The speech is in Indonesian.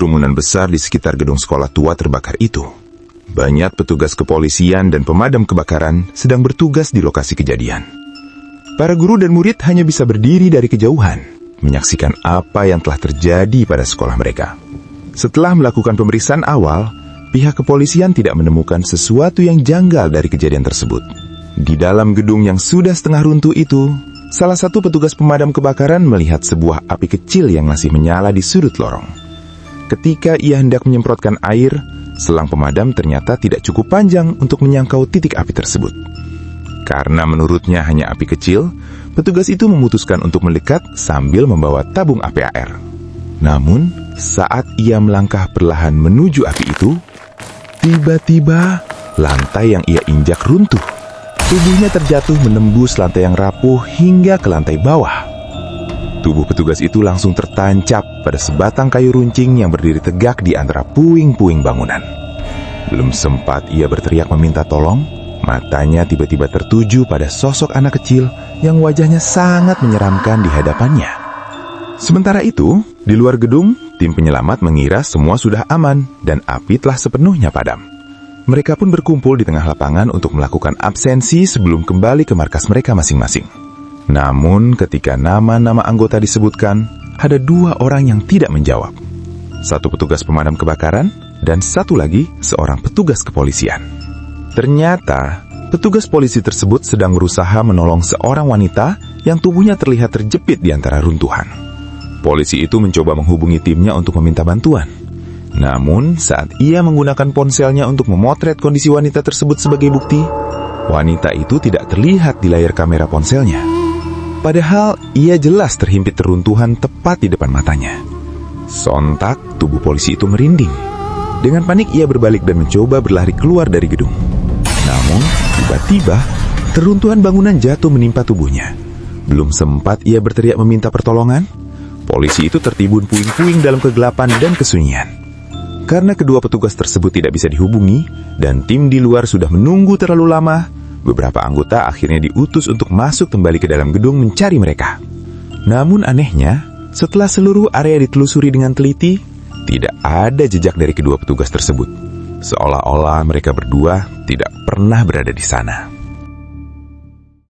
kerumunan besar di sekitar gedung sekolah tua terbakar itu. Banyak petugas kepolisian dan pemadam kebakaran sedang bertugas di lokasi kejadian. Para guru dan murid hanya bisa berdiri dari kejauhan, menyaksikan apa yang telah terjadi pada sekolah mereka. Setelah melakukan pemeriksaan awal, pihak kepolisian tidak menemukan sesuatu yang janggal dari kejadian tersebut. Di dalam gedung yang sudah setengah runtuh itu, salah satu petugas pemadam kebakaran melihat sebuah api kecil yang masih menyala di sudut lorong. Ketika ia hendak menyemprotkan air, selang pemadam ternyata tidak cukup panjang untuk menyangkau titik api tersebut. Karena menurutnya hanya api kecil, petugas itu memutuskan untuk mendekat sambil membawa tabung APAR. Namun, saat ia melangkah perlahan menuju api itu, tiba-tiba lantai yang ia injak runtuh. Tubuhnya terjatuh menembus lantai yang rapuh hingga ke lantai bawah. Tubuh petugas itu langsung tertancap pada sebatang kayu runcing yang berdiri tegak di antara puing-puing bangunan. Belum sempat ia berteriak meminta tolong, matanya tiba-tiba tertuju pada sosok anak kecil yang wajahnya sangat menyeramkan di hadapannya. Sementara itu, di luar gedung, tim penyelamat mengira semua sudah aman dan api telah sepenuhnya padam. Mereka pun berkumpul di tengah lapangan untuk melakukan absensi sebelum kembali ke markas mereka masing-masing. Namun, ketika nama-nama anggota disebutkan, ada 2 orang yang tidak menjawab. Satu petugas pemadam kebakaran, dan satu lagi seorang petugas kepolisian. Ternyata, petugas polisi tersebut sedang berusaha menolong seorang wanita yang tubuhnya terlihat terjepit di antara runtuhan. Polisi itu mencoba menghubungi timnya untuk meminta bantuan. Namun, saat ia menggunakan ponselnya untuk memotret kondisi wanita tersebut sebagai bukti, wanita itu tidak terlihat di layar kamera ponselnya. Padahal ia jelas terhimpit reruntuhan tepat di depan matanya. Sontak, tubuh polisi itu merinding. Dengan panik ia berbalik dan mencoba berlari keluar dari gedung. Namun, tiba-tiba, reruntuhan bangunan jatuh menimpa tubuhnya. Belum sempat ia berteriak meminta pertolongan, polisi itu tertimbun puing-puing dalam kegelapan dan kesunyian. Karena kedua petugas tersebut tidak bisa dihubungi, dan tim di luar sudah menunggu terlalu lama, beberapa anggota akhirnya diutus untuk masuk kembali ke dalam gedung mencari mereka. Namun anehnya, setelah seluruh area ditelusuri dengan teliti, tidak ada jejak dari kedua petugas tersebut. Seolah-olah mereka berdua tidak pernah berada di sana.